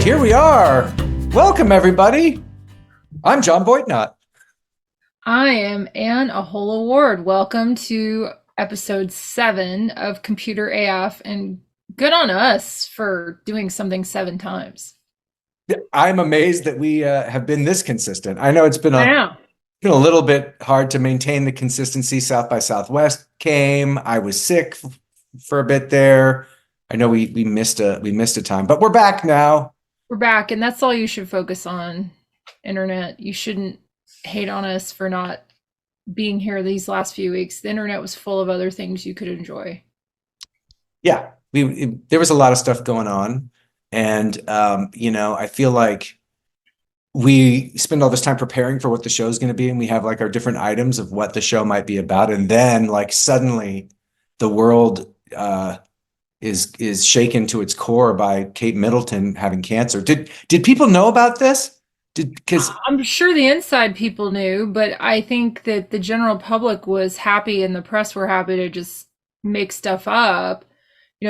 right, here we are. Welcome, everybody. I'm John Boydnott. I am Anne Ahola Ward. Welcome to episode 7 of Computer AF, and good on us for doing something 7 times. I'm amazed that we have been this consistent. I know it's I know. been a little bit hard to maintain the consistency. South by Southwest came. I was sick for a bit there. I know we missed a time, but we're back now. We're back, and that's all you should focus on, internet. You shouldn't hate on us for not being here these last few weeks. The internet was full of other things you could enjoy. Yeah, there was a lot of stuff going on, and I feel like we spend all this time preparing for what the show is going to be, and we have like our different items of what the show might be about, and then like suddenly the world is shaken to its core by Kate Middleton having cancer. Did people know about this? Because I'm sure the inside people knew, but I think that the general public was happy and the press were happy to just make stuff up.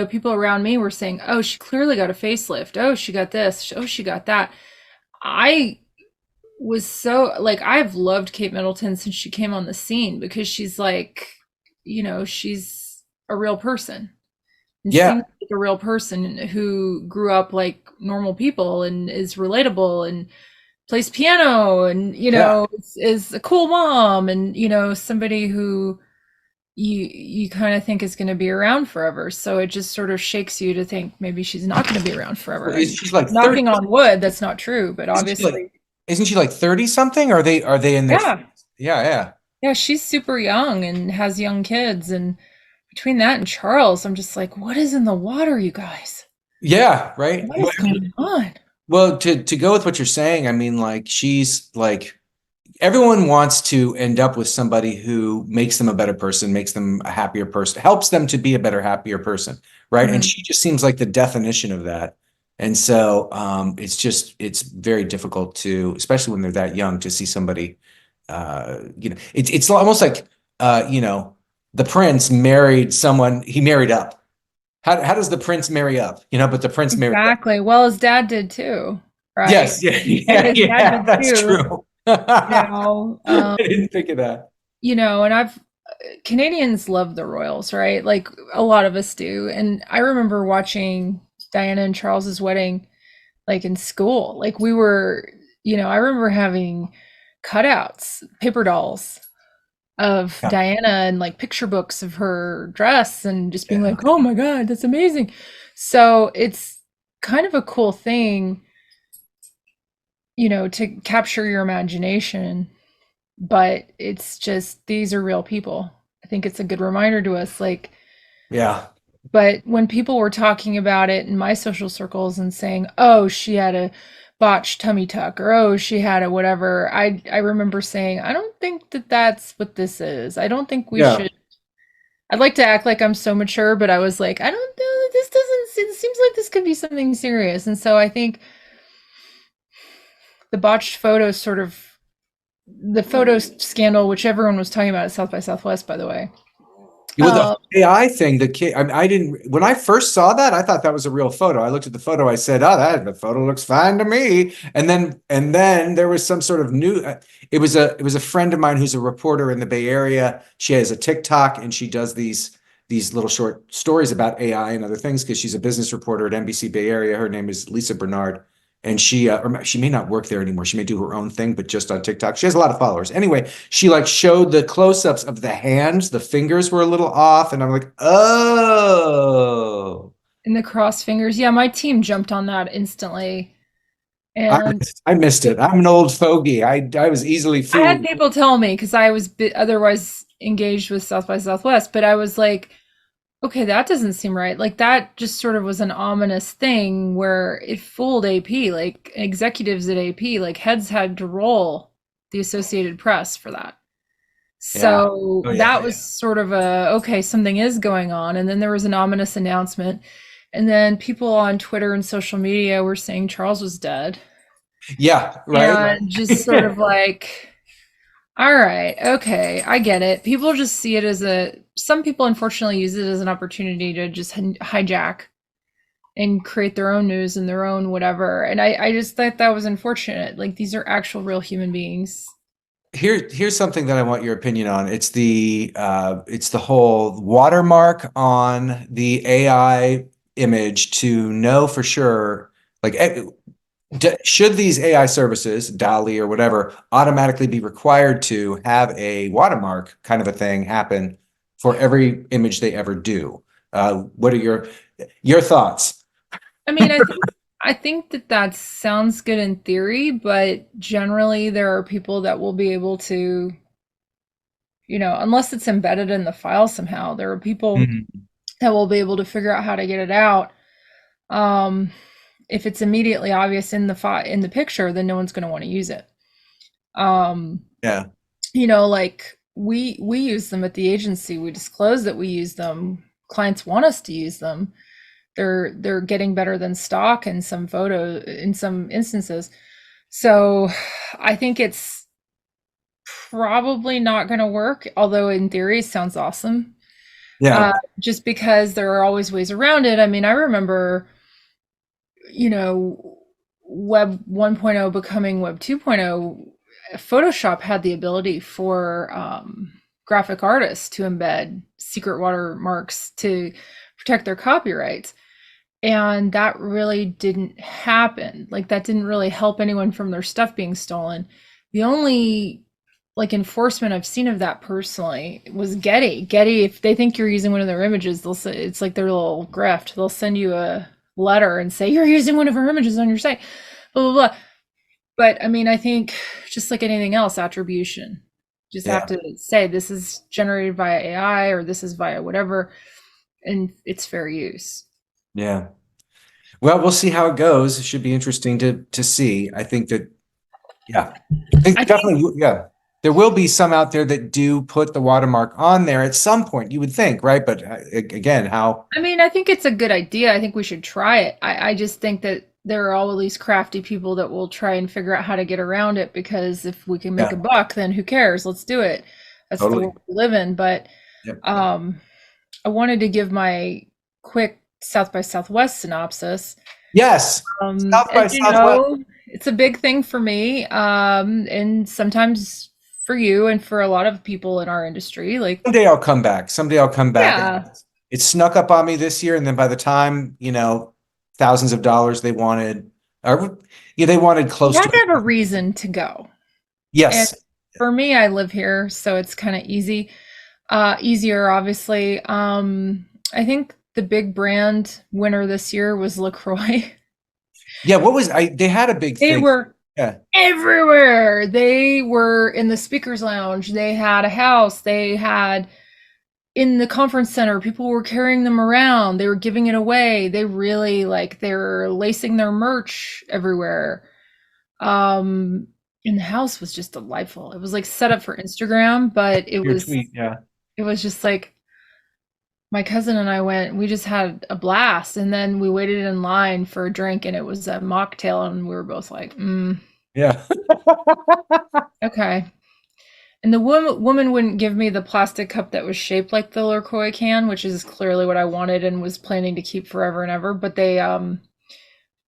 People around me were saying, oh, she clearly got a facelift. Oh, she got this. Oh, she got that. I was so like, I've loved Kate Middleton since she came on the scene because she's like, she's a real person. And yeah, seems like a real person who grew up like normal people and is relatable and plays piano and yeah. is a cool mom and somebody who you kind of think is going to be around forever. So it just sort of shakes you to think maybe she's not going to be around forever. Well, And she's like 30. knocking on wood, that's not true, but obviously, Isn't she like 30 something? Are they in their yeah, Yeah, yeah. yeah, she's super young and has young kids. And between that and Charles, I'm just like, what is in the water, you guys? Yeah, right. What is going on? Well, to go with what you're saying, I mean, like she's like everyone wants to end up with somebody who makes them a better person, makes them a happier person, helps them to be a better, happier person, right? And Mhm. she just seems like the definition of that. And so it's very difficult to, especially when they're that young, to see somebody it's almost like the prince married someone, he married up. How does the prince marry up? But the prince married up. Exactly. Well, his dad did too, right? Yes, yeah, yeah, His dad yeah, did that's too. true. You I know, didn't think of that. and Canadians love the royals, right? Like a lot of us do. And I remember watching Diana and Charles's wedding, like in school. Like we were, I remember having cutouts, paper dolls of Yeah, Diana and like picture books of her dress and just being yeah, like, oh my God, that's amazing. So it's kind of a cool thing, to capture your imagination, but it's just these are real people. I think it's a good reminder to us, like, yeah, but when people were talking about it in my social circles and saying, oh, she had a botched tummy tuck or oh, she had a whatever, I remember saying, I don't think that that's what this is. I don't think we yeah, should. I'd like to act like I'm so mature, but I was like, I don't know, this doesn't, it seems like this could be something serious. And so I think the botched photos sort of, the photo scandal, which everyone was talking about at South by Southwest, by the way. Well, the Um, AI thing, the kid, I didn't, when I first saw that, I thought that was a real photo. I looked at the photo, I said, oh, the photo looks fine to me. And then there was some sort of new, it was a friend of mine who's a reporter in the Bay Area. She has a TikTok and she does these little short stories about AI and other things because she's a business reporter at NBC Bay Area. Her name is Lisa Bernard. And or she may not work there anymore. She may do her own thing, but just on TikTok. She has a lot of followers. Anyway, she like showed the close-ups of the hands. The fingers were a little off, and I'm like, oh, in the cross fingers. Yeah, my team jumped on that instantly. I And I missed it. I'm an old fogey. I was easily I had fooled. people tell me because I was otherwise engaged with South by Southwest, but I was like, okay, that doesn't seem right. Like that just sort of was an ominous thing where it fooled AP, like executives at AP, like heads had to roll the Associated Press for that. Yeah. So Oh yeah. that was sort of a, okay, something is going on. And then there was an ominous announcement. And then people on Twitter and social media were saying Charles was dead. Yeah. Right. And just sort of like, all right, okay, I get it. People just see it as some people unfortunately use it as an opportunity to just hijack and create their own news and their own whatever. And I just thought that was unfortunate. Like these are actual real human beings. Here's something that I want your opinion on. It's the whole watermark on the AI image to know for sure, like should these AI services, DALI or whatever, automatically be required to have a watermark kind of a thing happen for every image they ever do? What are your thoughts? I mean, I think that that sounds good in theory, but generally there are people that will be able to, unless it's embedded in the file somehow, there are people Mhm. that will be able to figure out how to get it out. Um, if it's immediately obvious in the picture, then no one's going to want to use it. Um, Yeah, like we use them at the agency. We disclose that we use them. Clients want us to use them. They're getting better than stock in some instances. So I think it's probably not going to work, although in theory it sounds awesome. yeah, Just because there are always ways around it. I mean, I remember, you know, Web 1.0 becoming Web 2.0. Photoshop had the ability for graphic artists to embed secret watermarks to protect their copyrights. And that really didn't happen. Like that didn't really help anyone from their stuff being stolen. The only like enforcement I've seen of that personally was Getty. Getty, if they think you're using one of their images, they'll say it's like their little grift. They'll send you a letter and say you're using one of our images on your site, blah blah blah. But I mean, I think just like anything else, attribution. You just have yeah, to say this is generated via AI or this is via whatever, and it's fair use. yeah. Well, we'll see how it goes. It should be interesting to see. I think that, yeah, I think I think definitely, yeah, there will be some out there that do put the watermark on there at some point. You would think, right? But again, how? I mean, I think it's a good idea. I think we should try it. I just think that there are all these crafty people that will try and figure out how to get around it because if we can make Yeah, a buck, then who cares? Let's do it. That's the totally. world we live in. But Yep. um, I wanted to give my quick South by Southwest synopsis. Yes, South As by you Southwest. know, it's a big thing for me, and sometimes for you and for a lot of people in our industry. Like, Someday I'll come back. Someday I'll come back. yeah, It snuck up on me this year, and then by the time, thousands of dollars they wanted, or yeah, they wanted you close have to to it. have a reason to go. And Yes. for me, I live here, so it's kind of easy. Easier, obviously. I think the big brand winner this year was LaCroix. Yeah, what was I they had a big They thing. were Yeah. everywhere. They were in the speakers lounge. They had a house. They had in the conference center, people were carrying them around. They were giving it away. They really like they're lacing their merch everywhere. Um, and the house was just delightful. It was like set up for Instagram, but it Your was tweet, yeah. it was just like my cousin and I went, we just had a blast. And then we waited in line for a drink and it was a mocktail. And we were both like, Yeah. okay. And the woman wouldn't give me the plastic cup that was shaped like the LaCroix can, which is clearly what I wanted and was planning to keep forever and ever. But they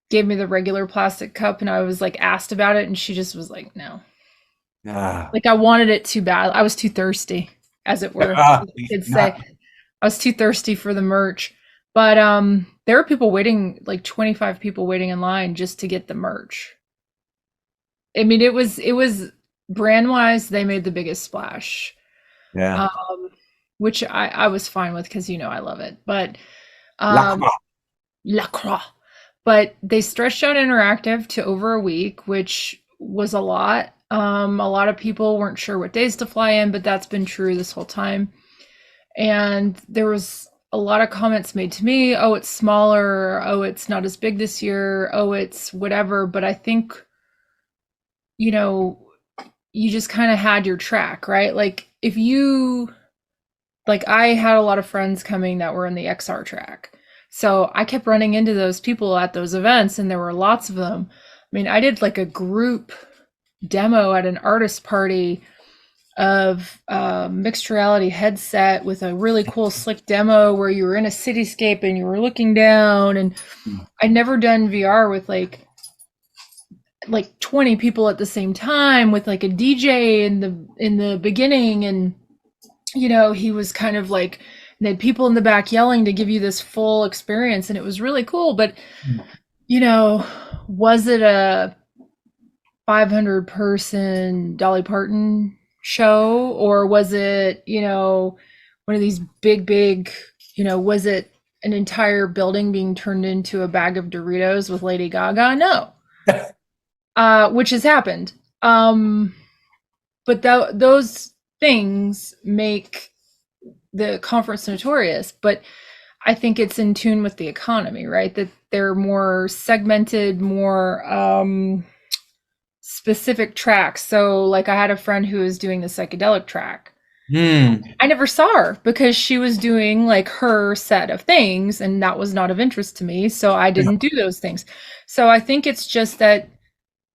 gave me the regular plastic cup and I was like asked about it and she just was like, no. Ah. Like I wanted it too bad. I was too thirsty, as it were. Ah, Kids say. not, I was too thirsty for the merch. But there were people waiting, like 25 people waiting in line just to get the merch. I mean, it was brand wise, they made the biggest splash. yeah. Um, which I was fine with because I love it. But um Lacroix. Lacroix. But they stretched out interactive to over a week, which was a lot. A lot of people weren't sure what days to fly in, but that's been true this whole time. And there was a lot of comments made to me, oh, it's smaller, oh, it's not as big this year, oh, it's whatever. But I think, you know, you just kind of had your track, right? Like if you like I had a lot of friends coming that were in the XR track. So I kept running into those people at those events and there were lots of them. I mean, I did like a group demo at an artist party of mixed reality headset with a really cool slick demo where you were in a cityscape and you were looking down. And I'd never done VR with like 20 people at the same time with like a DJ in the beginning. And he was kind of like, they had people in the back yelling to give you this full experience, and it was really cool. But was it a 500 person Dolly Parton show, or was it one of these big was it an entire building being turned into a bag of Doritos with Lady Gaga? No. Which has happened. But those things make the conference notorious. But I think it's in tune with the economy, right? That they're more segmented, more specific tracks. So, like, I had a friend who was doing the psychedelic track. I never saw her because she was doing like her set of things, and that was not of interest to me. So I didn't do those things. So I think it's just that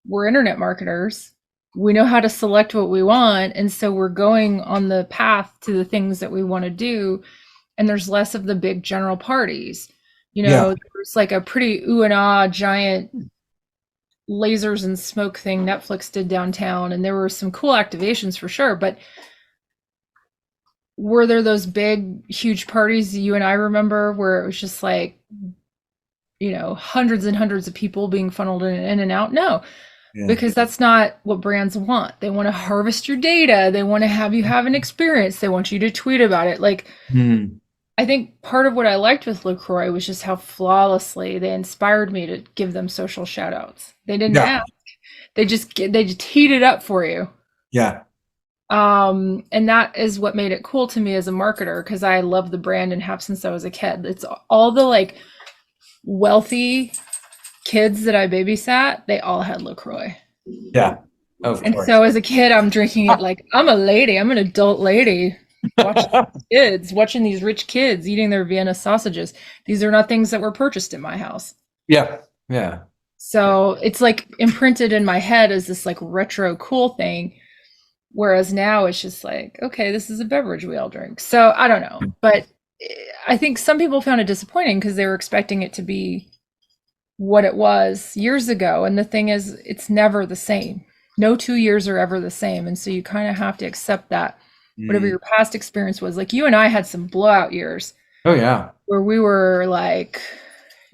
we're internet marketers. We know how to select what we want. And so we're going on the path to the things that we want to do. And there's less of the big general parties. There's like a pretty ooh and ah giant lasers and smoke thing Netflix did downtown. And there were some cool activations for sure. But were there those big, huge parties you and I remember where it was just like, hundreds and hundreds of people being funneled in and out? No. Because that's not what brands want. They want to harvest your data. They want to have you have an experience. They want you to tweet about it. Like, I think part of what I liked with LaCroix was just how flawlessly they inspired me to give them social shout outs. They didn't ask. They just heat it up for you. Yeah. And that is what made it cool to me as a marketer, because I love the brand and have since I was a kid. It's all the like wealthy kids that I babysat, they all had LaCroix. Yeah. Of and course. So as a kid, I'm drinking it like I'm a lady. I'm an adult lady. Watching these rich kids eating their Vienna sausages. These are not things that were purchased in my house. Yeah. Yeah. So it's like imprinted in my head as this like retro cool thing. Whereas now it's just like, okay, this is a beverage we all drink. So I don't know. But I think some people found it disappointing because they were expecting it to be what it was years ago. And the thing is, it's never the same. No 2 years are ever the same. And so you kind of have to accept that whatever your past experience was. Like you and I had some blowout years. Oh, yeah. Where we were like,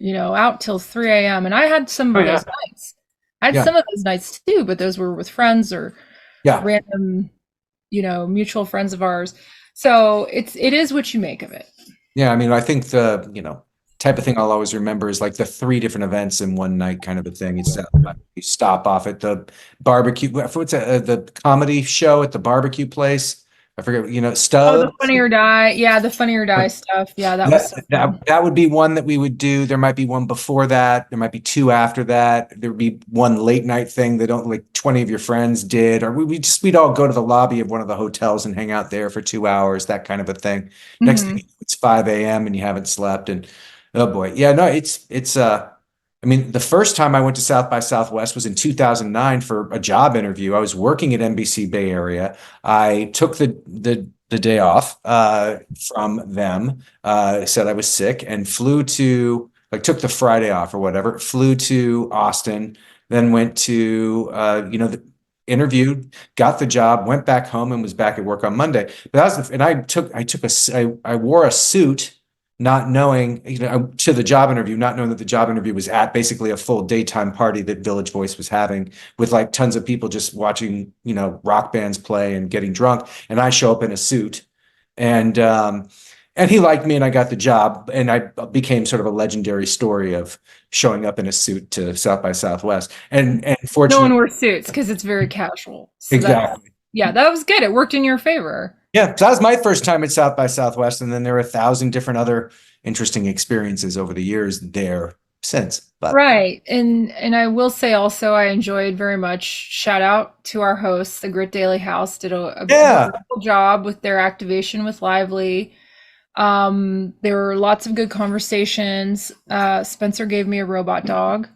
out till 3 a.m. And I had some of those nights. I had some of those nights too, but those were with friends or random, mutual friends of ours. So it is what you make of it. Yeah. I mean, I think the, type of thing I'll always remember is like the 3 different events in one night kind of a thing. You stop off at the barbecue. What's the comedy show at the barbecue place? I forget, Stubbs. Oh, the Funny or Die. Yeah, the Funny or Die stuff. Yeah, that was so fun. That would be one that we would do. There might be one before that. There might be 2 after that. There would be one late night thing that don't like 20 of your friends did, or we'd all go to the lobby of one of the hotels and hang out there for 2 hours, that kind of a thing. Next thing it's 5 a.m. and you haven't slept, and oh boy. Yeah, no, I mean, the first time I went to South by Southwest was in 2009 for a job interview. I was working at NBC Bay Area. I took the day off from them, said I was sick, and took the Friday off or whatever, flew to Austin, then went to, interviewed, got the job, went back home, and was back at work on Monday. But I wore a suit, not knowing, to the job interview, not knowing that the job interview was at basically a full daytime party that Village Voice was having with like tons of people just watching, rock bands play and getting drunk. And I show up in a suit, and he liked me and I got the job, and I became sort of a legendary story of showing up in a suit to South by Southwest. And fortunately, no one wore suits because it's very casual. So exactly. That was good. It worked in your favor. Yeah, so that was my first time at South by Southwest, and then there were 1,000 different other interesting experiences over the years there since. But. Right, and I will say also I enjoyed very much. Shout out to our hosts, the Grit Daily House did a wonderful job with their activation with Lively. There were lots of good conversations. Spencer gave me a robot dog,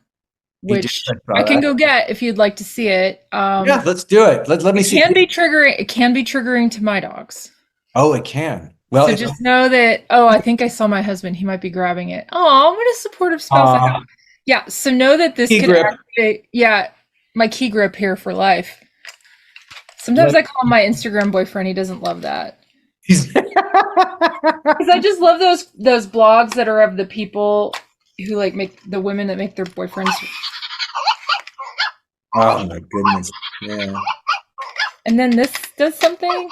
He did. which I I saw can that. go get if you'd like to see it. Yeah, let's do it. Let me It see. can be triggering. It can be triggering to my dogs. Oh, it can. Well, So if just know that. Oh, I think I saw my husband. He might be grabbing it. Oh, what a supportive spouse I have. Yeah. So know that this key could grip. activate. Yeah, my key grip here for life. Sometimes Let, I call him my Instagram boyfriend. He doesn't love that. he's Because I just love those blogs that are of the people who like make the women that make their boyfriends. Oh my goodness. Yeah. And then this does something.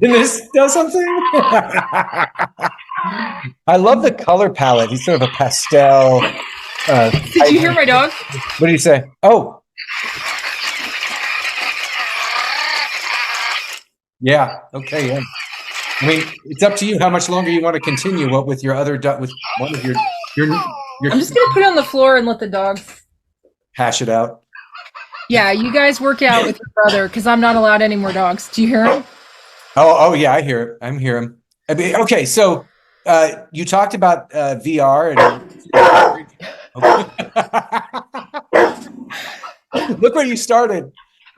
And this does something. I love the color palette. He's sort of a pastel. Did you hear my dog? What do you say? Oh, yeah. Okay. Yeah. I mean, it's up to you how much longer you want to continue. What with your other with one of your I'm just gonna put it on the floor and let the dogs hash it out. Yeah, you guys work out with your brother because I'm not allowed any more dogs. Do you hear him? Oh yeah, I hear it. I'm hear him. I mean, okay, so you talked about VR and look where you started.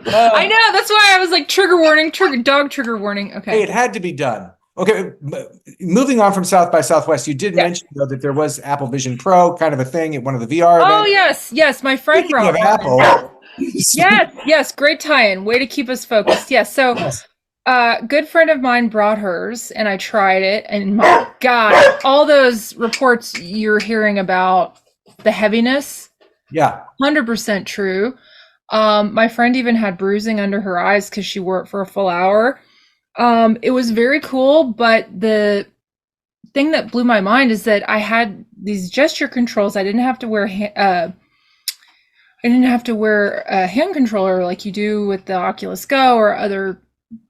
I know. That's why I was like, trigger warning, trigger warning. Hey, Okay. it had to be done. Okay, moving on from South by Southwest, you did Yeah. mention though that there was Apple Vision Pro, kind of a thing at one of the VR Oh events. yes, my friend Speaking of brought Apple, one. Yes, great tie-in. Way to keep us focused. Yes, so yes, good friend of mine brought hers and I tried it and my God, all those reports you're hearing about the heaviness, yeah, 100% true. My friend even had bruising under her eyes because she wore it for a full hour. It was very cool, but the thing that blew my mind is that I had these gesture controls. I didn't have to wear a hand controller like you do with the Oculus Go or other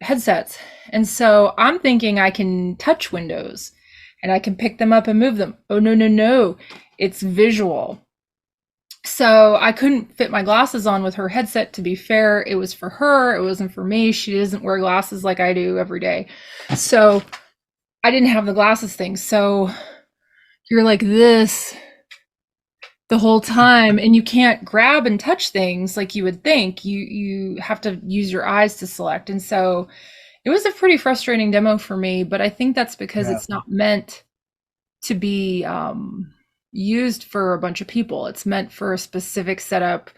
headsets. And so I'm thinking I can touch windows and I can pick them up and move them. Oh, no, no, no. It's visual. So I couldn't fit my glasses on with her headset. To be fair, it was for her. It wasn't for me. She doesn't wear glasses like I do every day. So I didn't have the glasses thing. So you're like this the whole time and you can't grab and touch things like you would think. You have to use your eyes to select. And so it was a pretty frustrating demo for me, but I think that's because yeah, it's not meant to be used for a bunch of people. It's meant for a specific setup,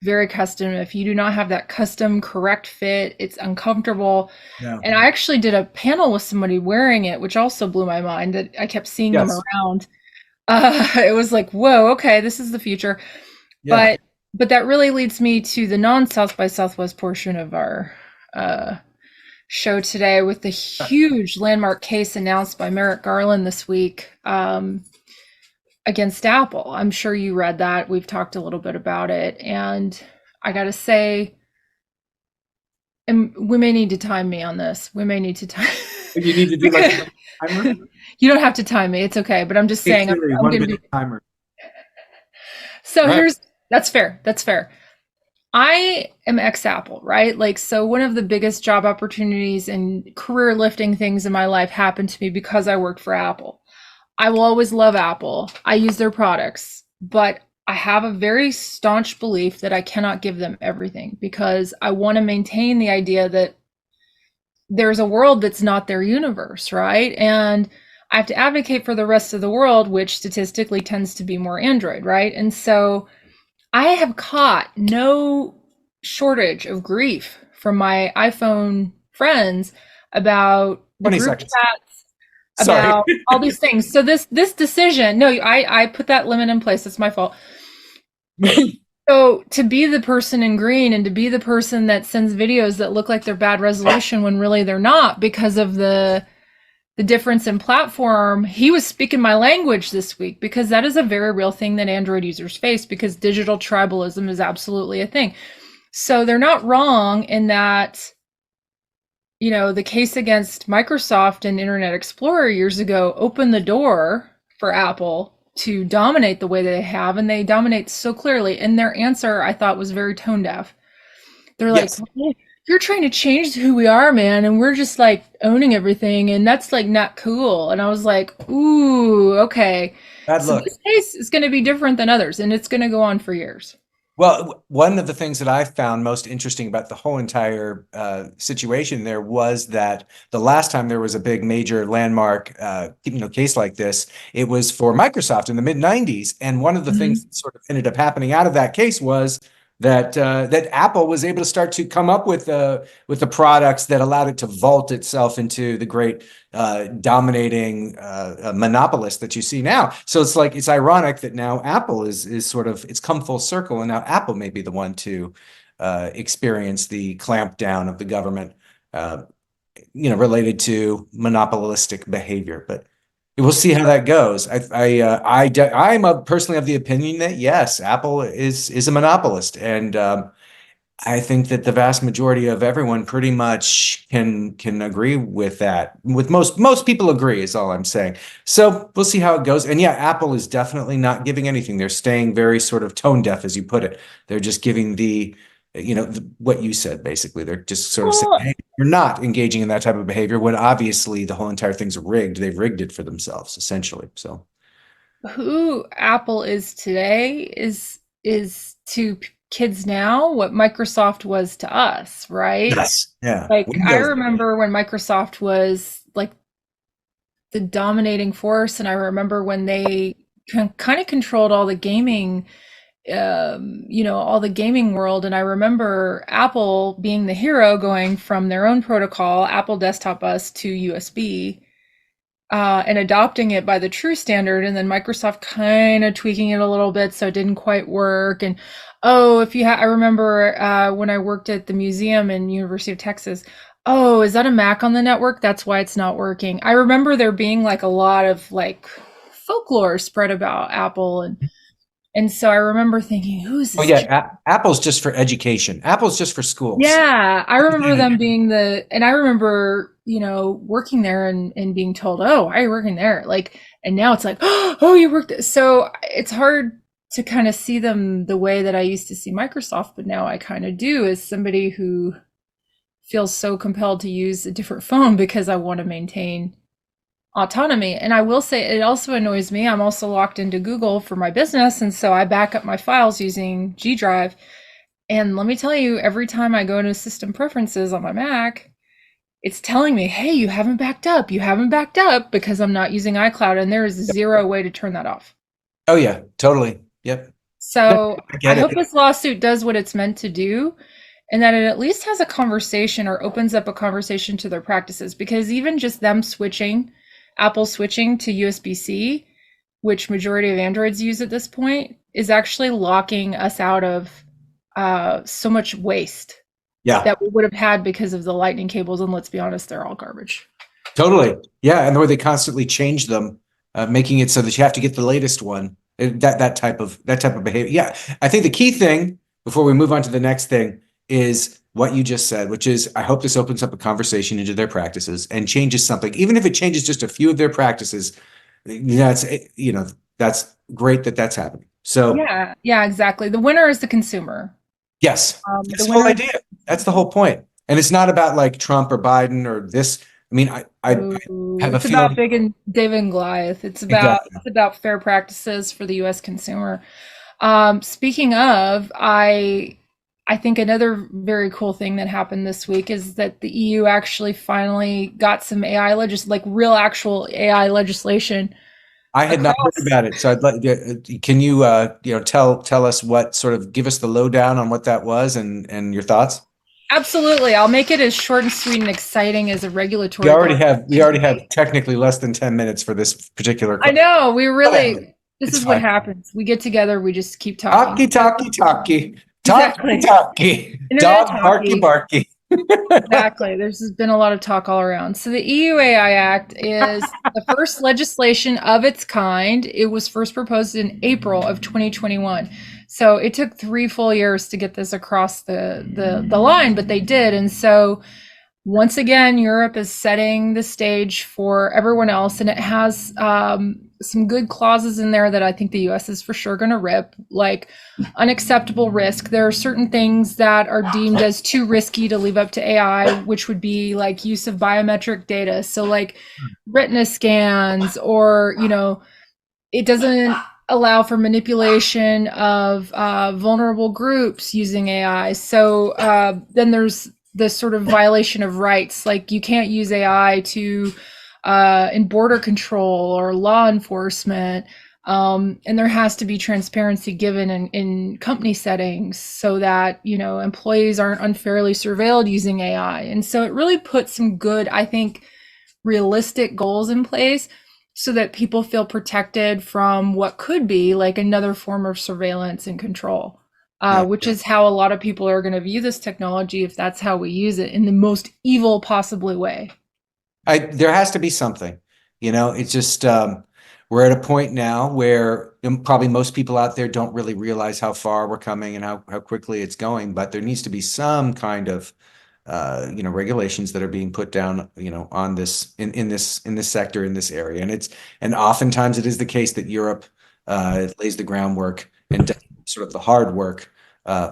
very custom. If you do not have that custom correct fit, it's uncomfortable. yeah. And I actually did a panel with somebody wearing it, which also blew my mind that I kept seeing them Yes, around. It was like, whoa, okay, this is the future. yeah. But that really leads me to the non-South by Southwest portion of our show today with the huge landmark case announced by Merrick Garland this week against Apple. I'm sure you read that. We've talked a little bit about it. And I got to say, and we may need to time me on this. We may need to time. You need to do like a timer. You don't have to time me. It's okay. But I'm just saying, I'm One going to minute be. timer. So Right. that's fair. That's fair. I am ex-Apple, right? Like, so one of the biggest job opportunities and career lifting things in my life happened to me because I worked for Apple. I will always love Apple. I use their products, but I have a very staunch belief that I cannot give them everything because I want to maintain the idea that there's a world that's not their universe, right? And I have to advocate for the rest of the world, which statistically tends to be more Android, right? And so I have caught no shortage of grief from my iPhone friends about the 20 group seconds. chats, Sorry. about all these things. So this decision, no, I put that limit in place. It's my fault. So to be the person in green and to be the person that sends videos that look like they're bad resolution when really they're not because of the difference in platform, he was speaking my language this week because that is a very real thing that Android users face because digital tribalism is absolutely a thing. So they're not wrong in that, you know, the case against Microsoft and Internet Explorer years ago opened the door for Apple to dominate the way they have, and they dominate so clearly. And their answer, I thought, was very tone deaf. They're Yes. like, well, you're trying to change who we are, man, and we're just like owning everything, and that's like not cool. And I was like, ooh, okay. Bad So look. this case is going to be different than others, and it's going to go on for years. Well, one of the things that I found most interesting about the whole entire situation there was that the last time there was a big major landmark case like this, it was for Microsoft in the mid 90s. And one of the things Mhm. that sort of ended up happening out of that case was that Apple was able to start to come up with the products that allowed it to vault itself into the great dominating monopolist that you see now. So it's like it's ironic that now Apple is sort of it's come full circle, and now Apple may be the one to experience the clampdown of the government, uh, related to monopolistic behavior. But we'll see how that goes. I'm personally of the opinion that yes, Apple is a monopolist, and I think that the vast majority of everyone pretty much can agree with that. With most people agree is all I'm saying. So we'll see how it goes. And yeah, Apple is definitely not giving anything. They're staying very sort of tone deaf, as you put it. They're just giving what you said basically. They're just sort of saying, Well, hey, you're not engaging in that type of behavior when obviously the whole entire thing's rigged. They've rigged it for themselves, essentially. So who Apple is today is to kids now what Microsoft was to us, right? yes, yeah, Like I Windows. remember when Microsoft was like the dominating force, and I remember when they kind of controlled all the gaming, all the gaming world. And I remember Apple being the hero, going from their own protocol, Apple Desktop Bus, to USB, and adopting it by the true standard, and then Microsoft kind of tweaking it a little bit so it didn't quite work. And oh, I remember when I worked at the museum in University of Texas. Oh, is that a Mac on the network? That's why it's not working. I remember there being like a lot of like folklore spread about Apple, and so I remember thinking, who's Oh this? yeah, Apple's just for education. Apple's just for schools. Yeah, I remember them being and I remember, working there and being told, oh, why are you working there? Like, and now it's like, oh, you worked there. So it's hard to kind of see them the way that I used to see Microsoft, but now I kind of do, as somebody who feels so compelled to use a different phone because I want to maintain autonomy. And I will say it also annoys me. I'm also locked into Google for my business. And so I back up my files using G Drive. And let me tell you, every time I go into system preferences on my Mac, it's telling me, hey, you haven't backed up. You haven't backed up, because I'm not using iCloud. And there is zero way to turn that off. Oh yeah, totally. Yep. No, So I I get hope it. this lawsuit does what it's meant to do, and that it at least has a conversation or opens up a conversation to their practices. Because even just them switching, Apple switching to USB-C, which majority of Androids use at this point, is actually locking us out of so much waste Yeah, that we would have had because of the lightning cables. And let's be honest, they're all garbage. totally. Yeah, and the way they constantly change them, making it so that you have to get the latest one. That type of behavior. Yeah, I think the key thing before we move on to the next thing is what you just said, which is I hope this opens up a conversation into their practices and changes something, even if it changes just a few of their practices. That's great that that's happening. So Yeah, exactly. The winner is the consumer. yes, The that's the whole winner is idea. That's the whole point. And it's not about like Trump or Biden or this. I mean, I Ooh, have a it's about feeling big and David and Goliath. exactly. It's about fair practices for the U.S. consumer. Speaking of, I think another very cool thing that happened this week is that the EU actually finally got some like real actual AI legislation I had not heard across. about it, so I'd like. Can you, tell us what sort of give us the lowdown on what that was and your thoughts? Absolutely, I'll make it as short and sweet and exciting as a We regulatory already body have we should already have be. technically less than 10 minutes for this particular I call. know, Whatever. this It's is what fine. happens. We get together, we just keep talking. Talkie, talkie, talkie. Talkie, Exactly. talkie. Internet Dog barky, talkie. barky. Exactly. There's been a lot of talk all around. So the EU AI Act is the first legislation of its kind. It was first proposed in April of 2021. So it took 3 full years to get this across the line, but they did. And so once again, Europe is setting the stage for everyone else, and it has some good clauses in there that I think the US is for sure going to rip, like unacceptable risk. There are certain things that are deemed as too risky to leave up to AI, which would be like use of biometric data. So, like retina scans, or, it doesn't. allow for manipulation of vulnerable groups using AI. So then there's this sort of violation of rights, like you can't use AI to in border control or law enforcement. And there has to be transparency given in company settings so that, you know, employees aren't unfairly surveilled using AI. And so it really puts some good, I think, realistic goals in place so that people feel protected from what could be like another form of surveillance and control, Yeah. which is how a lot of people are going to view this technology if that's how we use it in the most evil possibly way. There has to be something, it's just we're at a point now where probably most people out there don't really realize how far we're coming and how quickly it's going, but there needs to be some kind of regulations that are being put down, on this in this sector, in this area. And oftentimes it is the case that Europe lays the groundwork and does sort of the hard work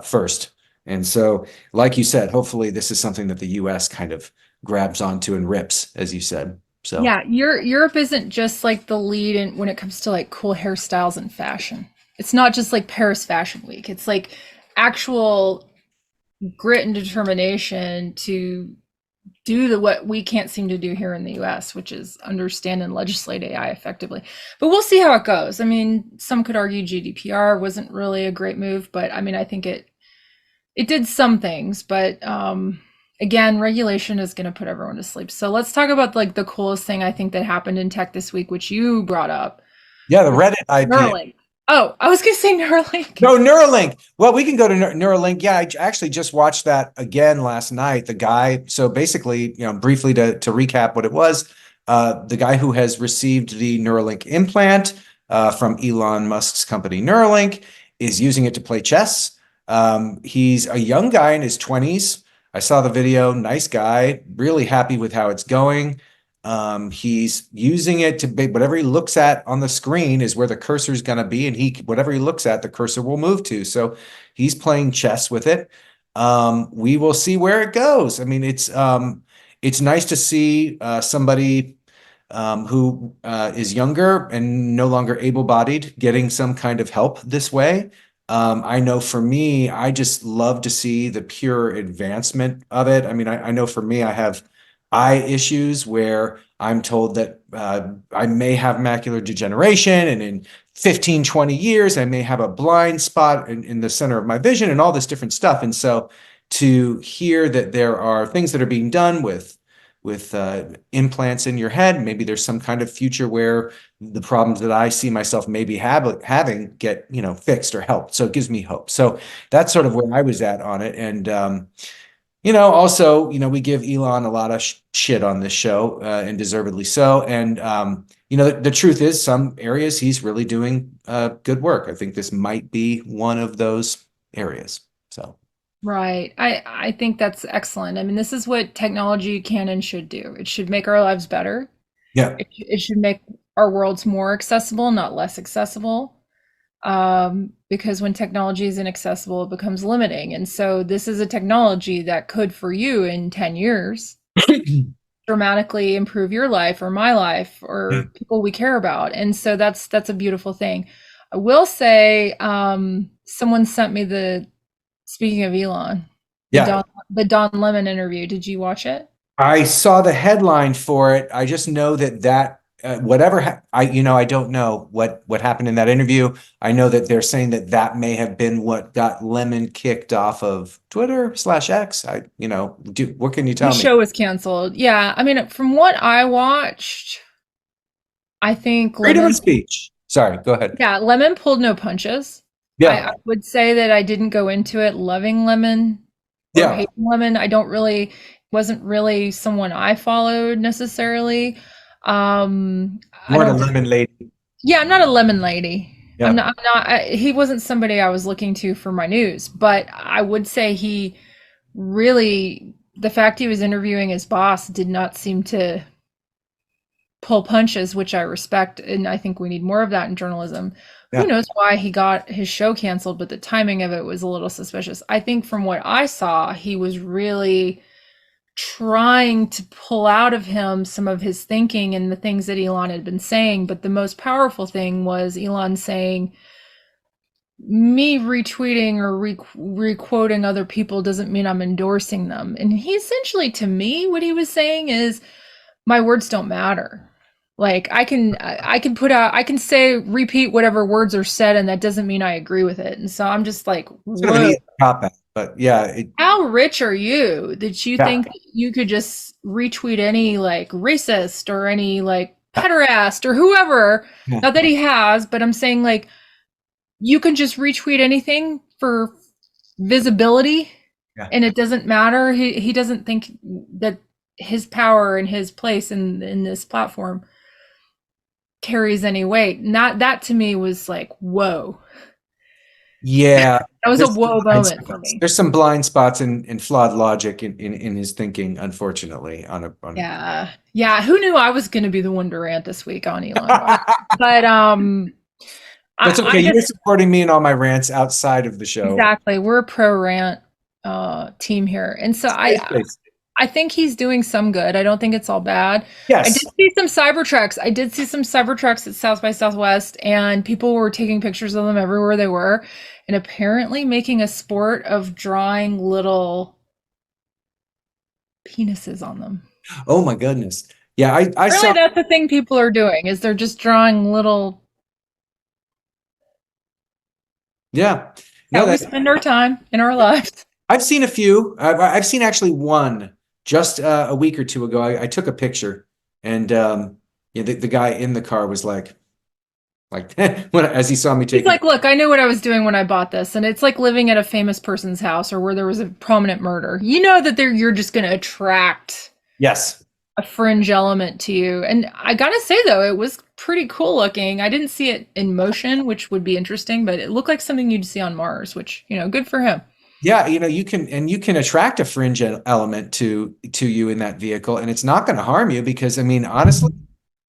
first. And so, like you said, hopefully this is something that the US kind of grabs onto and rips, as you said. So Yeah, Europe isn't just like the lead in when it comes to like cool hairstyles and fashion. It's not just like Paris Fashion Week. It's like actual grit and determination to do what we can't seem to do here in the US, which is understand and legislate AI effectively. But we'll see how it goes. I mean, some could argue GDPR wasn't really a great move, but I mean, I think it did some things, but again, regulation is going to put everyone to sleep. So let's talk about like the coolest thing I think that happened in tech this week, which you brought up, yeah, the which Reddit IP. Neuralink. Oh, I was going to say Neuralink. No, Neuralink. Well, we can go to Neuralink. Yeah, I actually just watched that again last night. The guy, so basically, briefly to recap what it was, the guy who has received the Neuralink implant from Elon Musk's company Neuralink is using it to play chess. He's a young guy in his 20s. I saw the video, nice guy, really happy with how it's going. He's using it to be whatever he looks at on the screen is where the cursor is going to be, and whatever he looks at, the cursor will move to. So he's playing chess with it. We will see where it goes. I mean, it's nice to see somebody who is younger and no longer able-bodied getting some kind of help this way. I know for me, I just love to see the pure advancement of it. I mean, I know for me, I have eye issues where I'm told that I may have macular degeneration, and in 15, 20 years, I may have a blind spot in the center of my vision and all this different stuff. And so to hear that there are things that are being done with implants in your head, maybe there's some kind of future where the problems that I see myself maybe having get, fixed or helped. So it gives me hope. So that's sort of where I was at on it. And, also, we give Elon a lot of shit on this show, and deservedly so. And, the truth is some areas he's really doing good work. I think this might be one of those areas. So. Right. I think that's excellent. I mean, this is what technology can and should do. It should make our lives better. Yeah. It should make our worlds more accessible, not less accessible. Because when technology is inaccessible, it becomes limiting. And so this is a technology that could, for you in 10 years, dramatically improve your life or my life or people we care about. And so that's a beautiful thing. I will say, someone sent me speaking of Elon, Yeah. the Don Lemon interview. Did you watch it? I saw the headline for it. I just know that whatever I don't know what happened in that interview. I know that they're saying that may have been what got Lemon kicked off of Twitter/X. What can you tell The me? show was canceled. Yeah, I mean, from what I watched, I think Freedom of speech. Sorry, go ahead. Yeah, Lemon pulled no punches. I Yeah, would say that I didn't go into it loving Lemon or yeah. hating Lemon. I don't really, wasn't really someone I followed necessarily. I You weren't a don't think, lemon lady. yeah, I'm not a Lemon lady. Yeah. He wasn't somebody I was looking to for my news, but I would say he really, the fact he was interviewing his boss did not seem to pull punches, which I respect, and I think we need more of that in journalism. Who Yeah. knows why he got his show canceled, but the timing of it was a little suspicious. I think from what I saw, he was really trying to pull out of him some of his thinking and the things that Elon had been saying. But the most powerful thing was Elon saying, me retweeting or requoting other people doesn't mean I'm endorsing them. And he essentially, to me, what he was saying is, my words don't matter. Like I can put out, I can say, repeat whatever words are said, and that doesn't mean I agree with it. And so I'm just like, Sort of an whoa, easy cop out, but yeah, how rich are you that you yeah, think that you could just retweet any like racist or any like pederast or whoever? yeah, Not that he has, but I'm saying like you can just retweet anything for visibility yeah. and it doesn't matter. He doesn't think that his power and his place in this platform carries any weight. Not that to me was like, whoa. Yeah, That was a there's some whoa blind moment for spots. me. There's some blind spots in flawed logic in his thinking, unfortunately. Yeah. Yeah. Who knew I was going to be the one to rant this week on Elon Musk? But That's okay. I You're just, supporting me in all my rants outside of the show. exactly. We're a pro rant team here. And so Safe place. I think he's doing some good. I don't think it's all bad. I did Yes. see some Cybertrucks. I did see some Cybertrucks at South by Southwest, and people were taking pictures of them everywhere they were, and apparently making a sport of drawing little penises on them. Oh my goodness. Yeah, I Really, saw. that's the thing people are doing, is they're just drawing little, Yeah. No, how we that spend our time in our lives. I've seen a few. I've seen actually one just a week or two ago. I took a picture, and yeah, the guy in the car was like when as he saw me He's taking. like, look, I knew what I was doing when I bought this. And it's like living at a famous person's house or where there was a prominent murder. You know that you're just going to attract Yes. a fringe element to you. And I gotta say though, it was pretty cool looking. I didn't see it in motion, which would be interesting, but it looked like something you'd see on Mars, which, good for him. Yeah, you can attract a fringe element to you in that vehicle, and it's not going to harm you because I mean, honestly,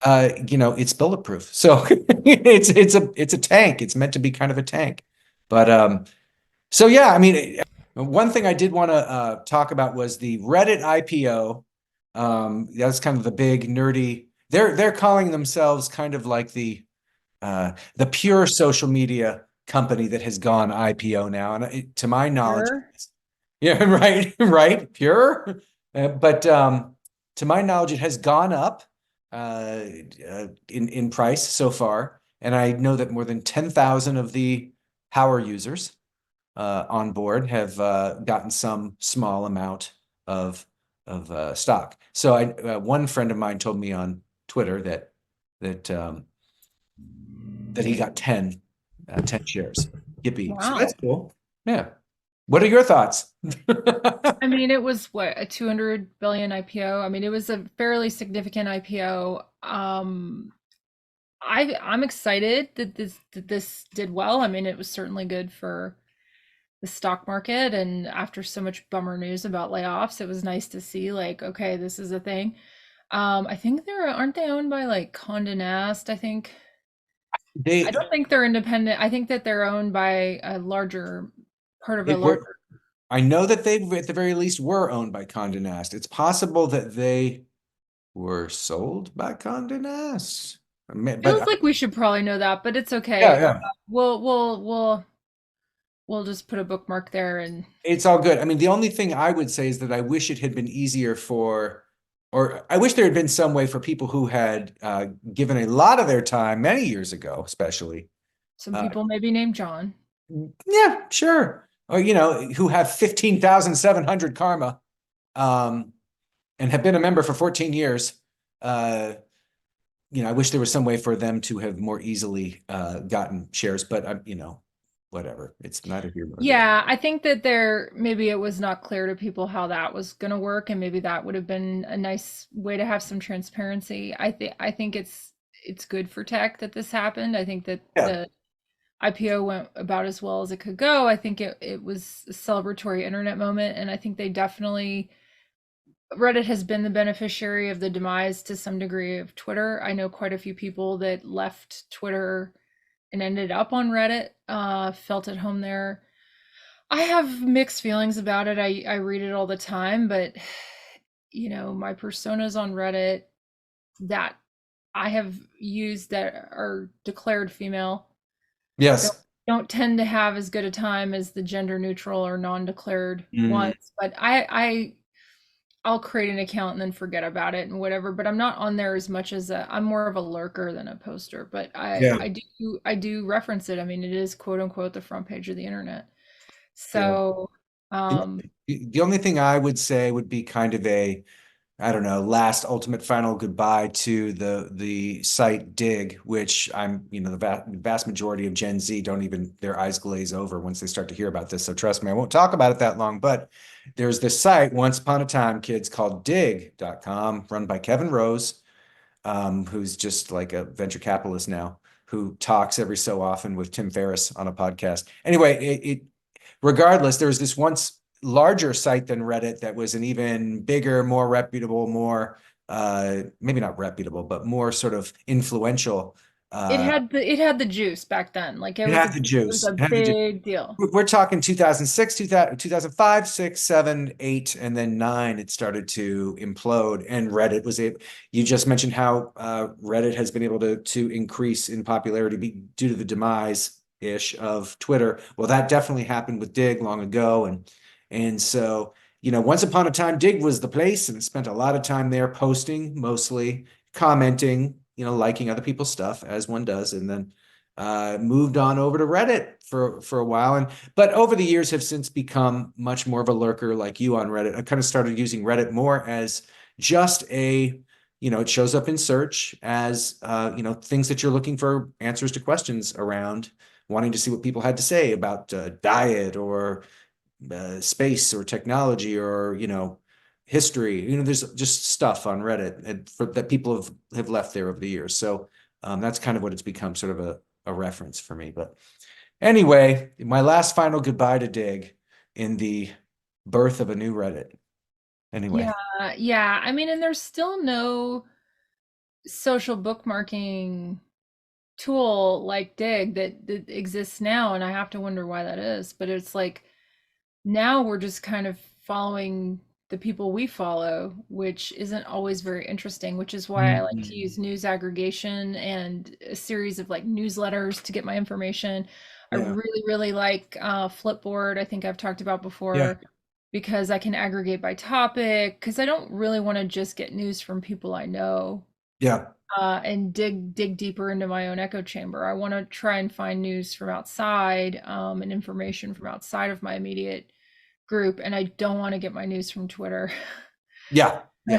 it's bulletproof. So it's a tank. It's meant to be kind of a tank. But so yeah, I mean, one thing I did want to talk about was the Reddit IPO. That's kind of the big nerdy. They're calling themselves kind of like the pure social media company that has gone IPO now. And to my knowledge, Sure. yeah, right, right, pure. But to my knowledge, it has gone up in price so far. And I know that more than 10,000 of the power users on board have gotten some small amount of stock. So one friend of mine told me on Twitter that he got 10 shares. Yippee. So that's Wow. cool. Yeah. What are your thoughts? I mean, it was what, a 200 billion IPO. I mean, it was a fairly significant IPO. I'm excited that this did well. I mean, it was certainly good for the stock market, and after so much bummer news about layoffs, it was nice to see like, okay, this is a thing. I think aren't they owned by like Condé Nast, I think. I They don't think they're independent. I think that they're owned by a larger part of a it were larger. I know that they at the very least were owned by Condé Nast. It's possible that they were sold by Condé Nast. But Feels like we should probably know that, but it's okay. yeah, yeah. We'll just put a bookmark there and It's all good. I mean, the only thing I would say is that I wish it had been easier or I wish there had been some way for people who had given a lot of their time many years ago, especially. some Uh, people maybe named John. yeah, sure. Or, who have 15,700 karma, um, and have been a member for 14 years. Uh, I wish there was some way for them to have more easily gotten shares, but whatever. It's neither here nor there. Yeah, I think that maybe it was not clear to people how that was going to work, and maybe that would have been a nice way to have some transparency. I think it's good for tech that this happened. I think that Yeah. the IPO went about as well as it could go. I think it was a celebratory internet moment, and I think they definitely Reddit has been the beneficiary of the demise to some degree of Twitter. I know quite a few people that left Twitter and ended up on Reddit, felt at home there. I have mixed feelings about it. I read it all the time, but my personas on Reddit that I have used that are declared female don't Yes. don't tend to have as good a time as the gender neutral or non-declared Mm, ones. But I'll create an account and then forget about it and whatever. But I'm not on there as much as I'm more of a lurker than a poster. But yeah. I do reference it. I mean, it is quote unquote the front page of the internet. Yeah. So You know, the only thing I would say would be kind of a, I don't know, last ultimate final goodbye to the site Dig, which the vast majority of Gen Z don't even, their eyes glaze over once they start to hear about this. So trust me, I won't talk about it that long, but there's this site once upon a time, kids, called dig.com, run by Kevin Rose, who's just like a venture capitalist now, who talks every so often with Tim Ferriss on a podcast. Anyway, regardless, there was this once larger site than Reddit that was an even bigger, more reputable, more maybe not reputable, but more sort of influential. Uh, it had the juice back then. Like it it was had the it was juice. a It had the juice. big deal. We're talking 2006, 2005, 6, 7, 8, and then 9, it started to implode. And Reddit was able, you just mentioned how Reddit has been able to increase in popularity due to the demise-ish of Twitter. Well, that definitely happened with Dig long ago. And so, once upon a time, Dig was the place and spent a lot of time there posting, mostly commenting, liking other people's stuff as one does. And then moved on over to Reddit for a while, but over the years have since become much more of a lurker like you on Reddit. I kind of started using Reddit more as just it shows up in search as things that you're looking for answers to questions around, wanting to see what people had to say about diet or space or technology or history. There's just stuff on Reddit that people have left there over the years. So that's kind of what it's become, sort of a reference for me. But anyway, my last final goodbye to Dig in the birth of a new Reddit. Yeah, Anyway. yeah. I mean, and there's still no social bookmarking tool like Dig that exists now, and I have to wonder why that is. But it's like now we're just kind of following the people we follow, which isn't always very interesting, which is why I like to Mhm. use news aggregation and a series of like newsletters to get my information. I Yeah. really, really like Flipboard. I think I've talked about Yeah. before because I can aggregate by topic because I don't really want to just get news from people I know Yeah. and dig deeper into my own echo chamber. I want to try and find news from outside and information from outside of my immediate group, and I don't want to get my news from Twitter. Yeah. Yeah.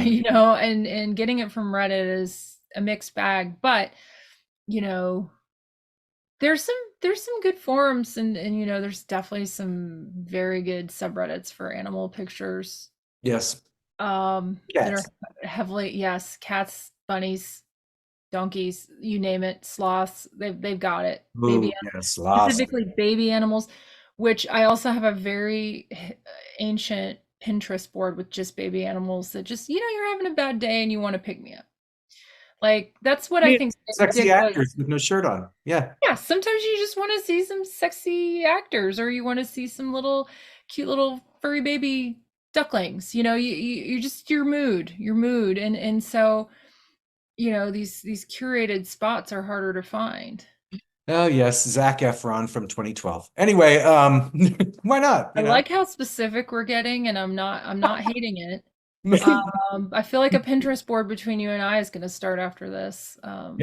And getting it from Reddit is a mixed bag, but you know, there's some good forums and there's definitely some very good subreddits for animal pictures Yes. that are Cats. heavily, yes, cats, bunnies, donkeys, you name it, sloths, they've got it. Ooh, yes. Lost. Specifically baby animals, which I also have a very ancient Pinterest board with just baby animals that just, you're having a bad day and you want to pick me up. Like that's what I Yeah. think Sexy Dick actors was. with no shirt on. Yeah. Yeah, sometimes you just want to see some sexy actors or you want to see some little cute little furry baby ducklings. You just your mood and so these curated spots are harder to find. Oh yes, Zac Efron from 2012. Anyway, why not? I like how specific we're getting, and I'm not hating it. Yeah, I feel like a Pinterest board between you and I is going to start after this. I'm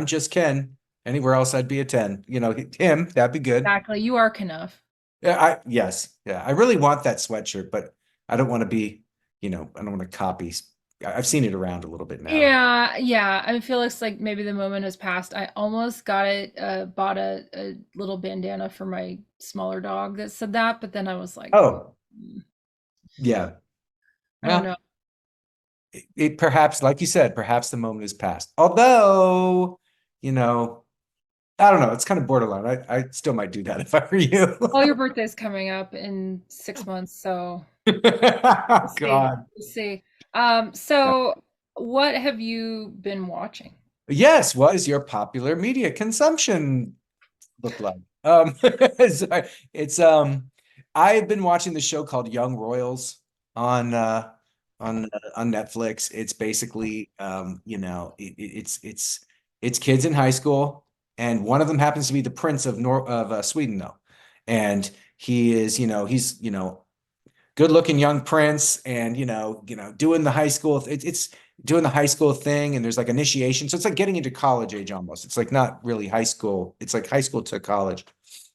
just Ken. Anywhere else, I'd be a 10. Him, that'd be good. Exactly, you are enough. Yeah, yes, yeah. I really want that sweatshirt, but I don't want to be, I don't want to copy. I've seen it around a little bit now. Yeah, yeah. I feel like maybe the moment has passed. I almost bought a little bandana for my smaller dog that said that, but then I was like, Oh, "Mm, yeah. I don't Well, know." it perhaps, like you said, perhaps the moment has passed. Although, you know, I don't know. It's kind of borderline. I still might do that if I were you. Well, your birthday's coming up in 6 months, so we'll see. God. We'll see. So what have you been watching? Yes, what is your popular media consumption look like? It's I've been watching the show called Young Royals on on Netflix. It's basically it's kids in high school, and one of them happens to be the prince of Sweden though, and he is he's good looking young prince, and doing the high school. It's doing the high school thing, and there's like initiation, so it's like getting into college age almost. It's like not really high school. It's like high school to college.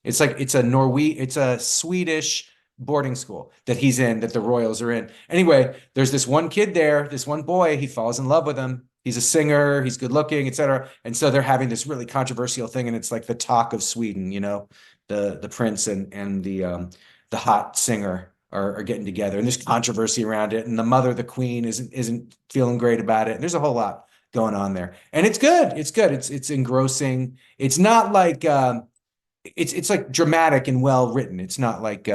It's a Swedish boarding school that he's in, that the Royals are in. Anyway, there's this one kid there, this one boy, he falls in love with him. He's a singer, he's good looking, etc. And so they're having this really controversial thing, and it's like the talk of Sweden, the prince and the hot singer are getting together, and there's controversy around it. And the mother, the queen, isn't feeling great about it. And there's a whole lot going on there. And it's good. It's good. It's engrossing. It's not like it's like dramatic and well written. It's not like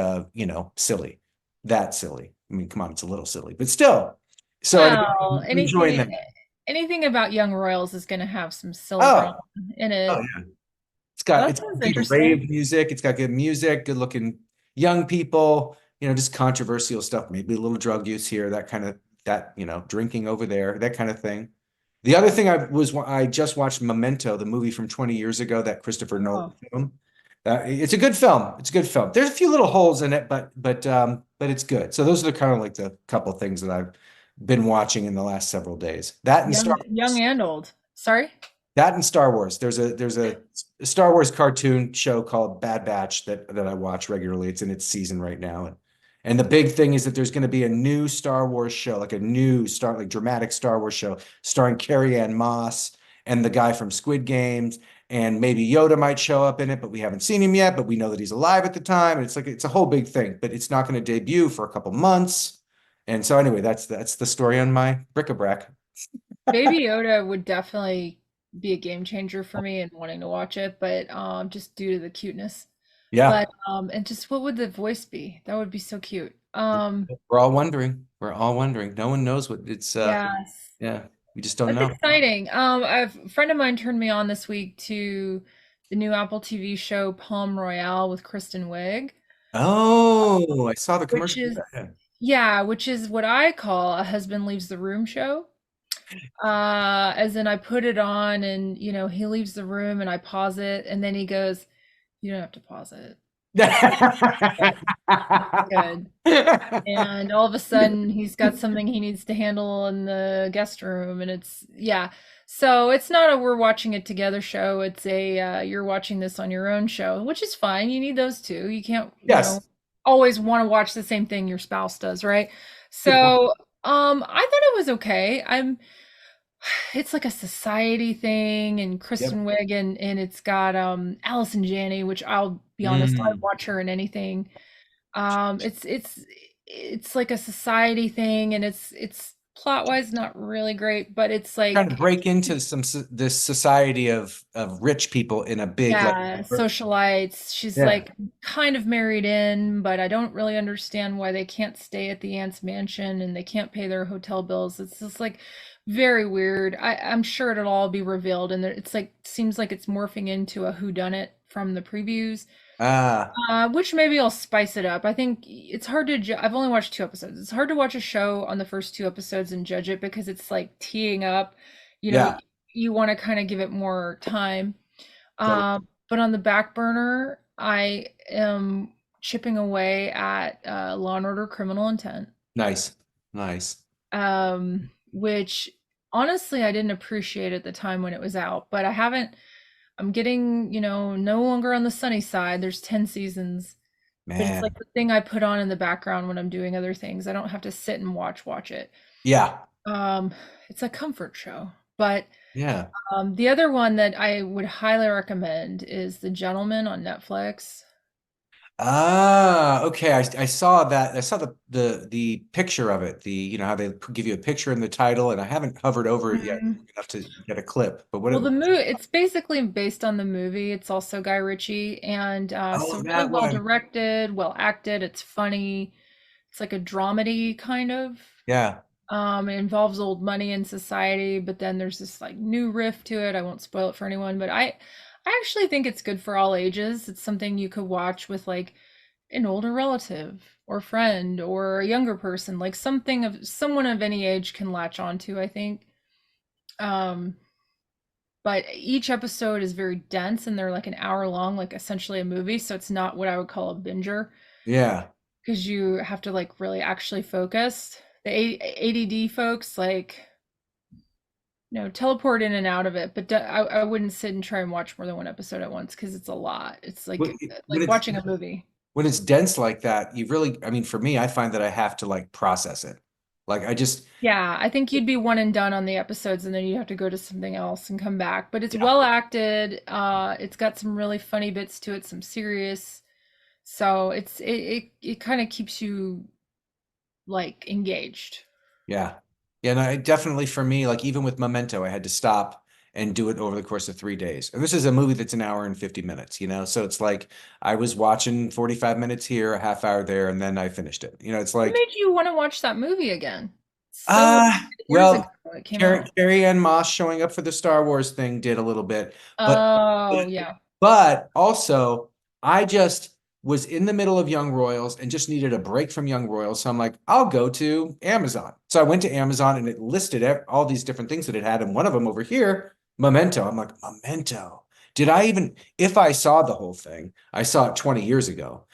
silly. That silly. I mean, come on, it's a little silly, but still. So anyway, Well, I'm enjoying anything that. anything about young royals is going to have some silly drama Oh, in oh it. yeah. Well, that It's got sounds good interesting. rave music. It's got good music, good looking young people, just controversial stuff, maybe a little drug use here, drinking over there, that kind of thing. The other thing I just watched Memento, the movie from 20 years ago, that Christopher Nolan Oh, film. It's a good film. It's a good film. There's a few little holes in it, but it's good. So those are the kind of like the couple things that I've been watching in the last several days. That and Star young Wars. and old. Sorry. That and Star Wars. There's a Star Wars cartoon show called Bad Batch that I watch regularly. It's in its season right now. And the big thing is that there's going to be a new Star Wars show, like a new dramatic Star Wars show starring Carrie Ann Moss and the guy from Squid Games. And maybe Yoda might show up in it, but we haven't seen him yet, but we know that he's alive at the time. And it's a whole big thing, but it's not going to debut for a couple months. And so anyway, that's the story on my bric-a-brac. Baby Yoda would definitely be a game changer for me and wanting to watch it, but just due to the cuteness. Yeah. But and just what would the voice be? That would be so cute. We're all wondering. We're all wondering. No one knows what it's Yes. yeah, we just don't That's know. exciting. A friend of mine turned me on this week to the new Apple TV show Palm Royale with Kristen Wiig, Oh, I saw the which commercial. is Yeah. yeah, which is what I call a husband leaves the room show. As in I put it on and he leaves the room and I pause it and then he goes, "You don't have to pause it. Good. It's good." And all of a sudden he's got something he needs to handle in the guest room, and it's yeah. So it's not a we're watching it together show. It's a you're watching this on your own show, which is fine. You need those too. You can't, Yes. always want to watch the same thing your spouse does, right? Good point. So I thought it was okay. It's like a society thing, and Yep. Kristen Wiig, and it's got Allison Janney, which I'll be honest, I'd Mm. watch her in anything. It's like a society thing, and it's plot wise not really great, but it's Trying to like break into this society of rich people in a big like yeah, socialites. She's yeah. like kind of married in, but I don't really understand why they can't stay at the aunt's mansion and they can't pay their hotel bills. It's just like very weird. I'm sure it'll all be revealed, and it's like seems like it's morphing into a whodunit from the previews. Ah, Which maybe I'll spice it up. I think it's hard to I've only watched 2 episodes. It's hard to watch a show on the first 2 episodes and judge it because it's like teeing up. You know, yeah. you want to kind of give it more time. Totally. But on the back burner, I am chipping away at Law and Order: Criminal Intent, Nice. Nice. which honestly I didn't appreciate at the time when it was out, but I haven't. I'm getting, no longer on the sunny side. There's 10 seasons, but it's Man. like the thing I put on in the background when I'm doing other things. I don't have to sit and watch it. Yeah. Um, it's a comfort show. But Yeah. the other one that I would highly recommend is The Gentleman on Netflix. Ah, okay. I saw that. I saw the picture of it. How they give you a picture in the title, and I haven't hovered over it yet Mhm. enough to get a clip. But Well, the movie, it's basically based on the movie. It's also Guy Ritchie, and oh, so really that well one. directed, well acted. It's funny. It's like a dramedy kind of. Yeah. It involves old money in society, but then there's this like new riff to it. I won't spoil it for anyone, but I actually think it's good for all ages. It's something you could watch with like an older relative or friend or a younger person, like something of someone of any age can latch onto, I think. Um, but each episode is very dense and they're like an hour long, like essentially a movie. So it's not what I would call a binger Yeah. because you have to like really actually focus. The ADD folks, like, teleport in and out of it, but I wouldn't sit and try and watch more than one episode at once because it's a lot. It's When when like it's watching a movie. when it's dense like that, you really, I mean, for me, I find that I have to like process it. Like I just, Yeah, I think you'd be one and done on the episodes, and then you have to go to something else and come back. But it's yeah, well acted. It's got some really funny bits to it, some serious. So it kind of keeps you like engaged. yeah. Yeah, and I definitely for me, like even with Memento, I had to stop and do it over the course of 3 days. And this is a movie that's an hour and 50 minutes, so it's like I was watching 45 minutes here, a half hour there, and then I finished it. It's What like, made you want to watch that movie again? So years ago well, it came Carrie, out. Carrie Ann Moss showing up for the Star Wars thing did a little bit, but Oh yeah. but also I just was in the middle of Young Royals and just needed a break from Young Royals. So I'm like, I'll go to Amazon. So I went to Amazon and it listed all these different things that it had, and one of them over here, Memento. I'm like, Memento. Did I even, if I saw the whole thing, I saw it 20 years ago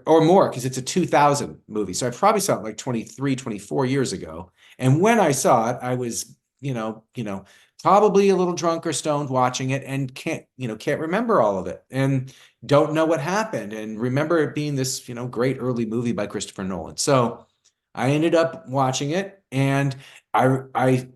or more because it's a 2000 movie. So I probably saw it like 23, 24 years ago. And when I saw it, I was, probably a little drunk or stoned watching it and can't remember all of it and don't know what happened and remember it being this, great early movie by Christopher Nolan. So I ended up watching it and I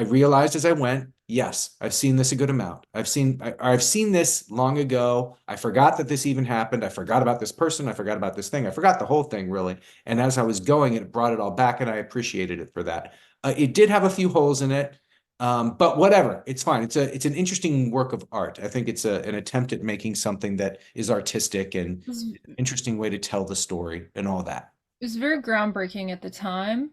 realized as I went, yes, I've seen this a good amount. I've seen this long ago. I forgot that this even happened. I forgot about this person. I forgot about this thing. I forgot the whole thing really. And as I was going, it brought it all back and I appreciated it for that. It did have a few holes in it. But whatever, it's fine. It's an interesting work of art. I think it's an attempt at making something that is artistic and It interesting way to tell the story and all that. was very groundbreaking at the time.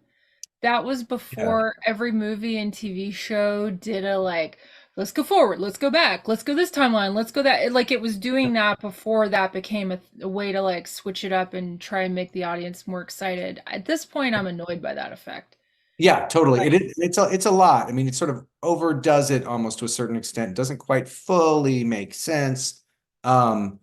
That was Yeah. before every movie and TV show did a like, let's go forward, let's go back, let's go this timeline, let's go that. Like it was doing that before that became a way to like switch it up and try and make the audience more excited. At this point, I'm annoyed by that effect. Yeah, totally. But It's a lot. I mean, it sort of overdoes it almost to a certain extent. It doesn't quite fully make sense in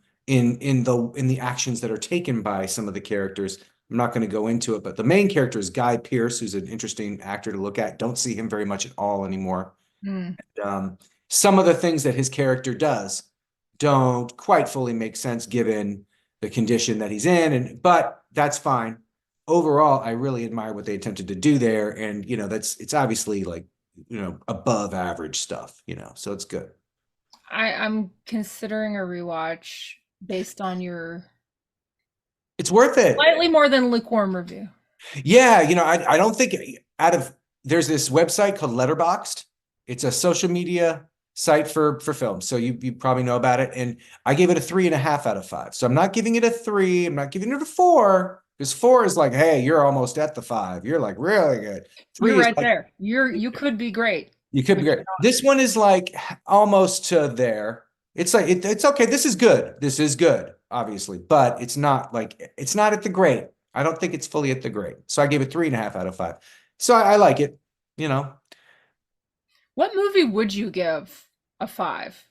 the actions that are taken by some of the characters. I'm not going to go into it, but the main character is Guy Pearce, who's an interesting actor to look at. Don't see him very much at all anymore. mm, Um, some of the things that his character does don't quite fully make sense given the condition that he's in, but that's fine. Overall, I really admire what they attempted to do there, and it's obviously like above average stuff, so it's good. I'm considering a rewatch based on your It's worth it. slightly more than lukewarm review. Yeah, I don't think out of there's this website called Letterboxd. It's a social media site for films. So you probably know about it. And I gave it a 3.5 out of 5. So I'm not giving it a 3. I'm not giving it a 4. Because 4 is like, hey, you're almost at the 5. You're like really good. You're 3 is right like there. You could be great, you could be but great. This one is like almost to there. It's like it's okay. This is good. This is good, obviously, but it's not at the great. I don't think it's fully at the great. So I gave it 3.5 out of 5. So I like it. You know, what movie would you give a 5?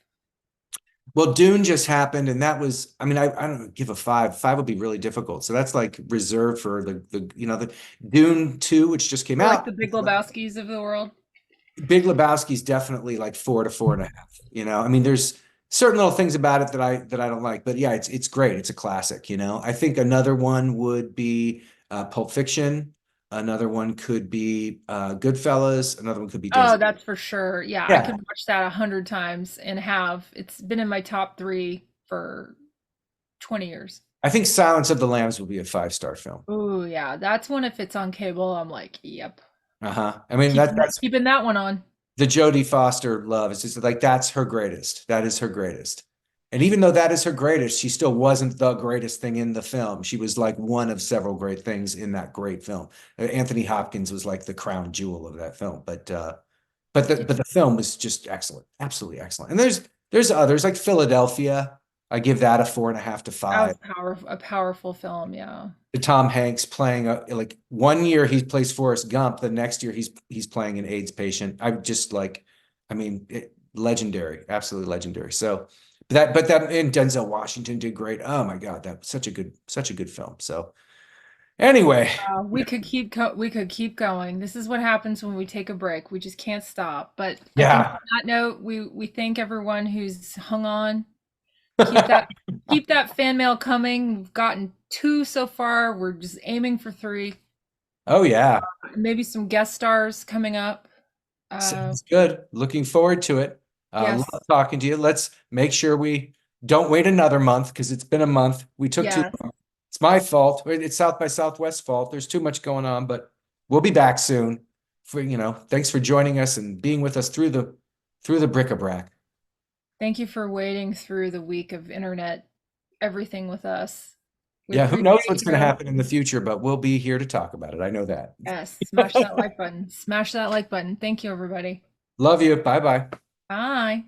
well, Dune just happened, and that was. I mean, I don't give a 5. 5 would be really difficult. So that's like reserved for the Dune 2, which just came Or like out. the Big Lebowskis of the world? Big Lebowski's definitely like 4 to 4.5. I mean, there's certain little things about it that I don't like, but yeah, it's great. It's a classic. I think another one would be Pulp Fiction. Another one could be Goodfellas. Another one could be Days. Oh, that's for sure. Yeah, I Yeah, could watch that 100 times and have. It's been in my top 3 for 20 years. I think Silence of the Lambs would be a 5-star film. Oh, yeah. That's one if it's on cable, I'm like, yep. Uh-huh. I mean Keeping that's keeping that one on. the Jodie Foster love. It's just like that's her greatest. That is her greatest. And even though that is her greatest, she still wasn't the greatest thing in the film. She was like one of several great things in that great film. Anthony Hopkins was like the crown jewel of that film, but the film was just excellent, absolutely excellent. And there's others like Philadelphia. I give that a 4.5 to That 5. was a powerful film. Yeah. The Tom Hanks playing like one year he plays Forrest Gump, the next year he's playing an AIDS patient. I just like, I mean, legendary, absolutely legendary. So but that and Denzel Washington did great. Oh my God, that was such a good film. So anyway, We could keep going. This is what happens when we take a break. We just can't stop. But I think yeah. on that note, we thank everyone who's hung on. Keep that keep that fan mail coming. We've gotten 2 so far. We're just aiming for 3. Oh yeah. Maybe some guest stars coming up. Uh, Sounds good. Looking forward to it. Love yes, talking to you. Let's make sure we don't wait another month because it's been a month. We took too yes. long. It's my fault. It's South by Southwest fault. There's too much going on, but we'll be back soon. Thanks for joining us and being with us through the bric-a-brac. Thank you for waiting through the week of internet everything with us. We Yeah, who knows appreciate what's going to you. happen in the future, but we'll be here to talk about it. I know that. Yes, smash that like button. Smash that like button. Thank you, everybody. Love you. Bye bye. Bye.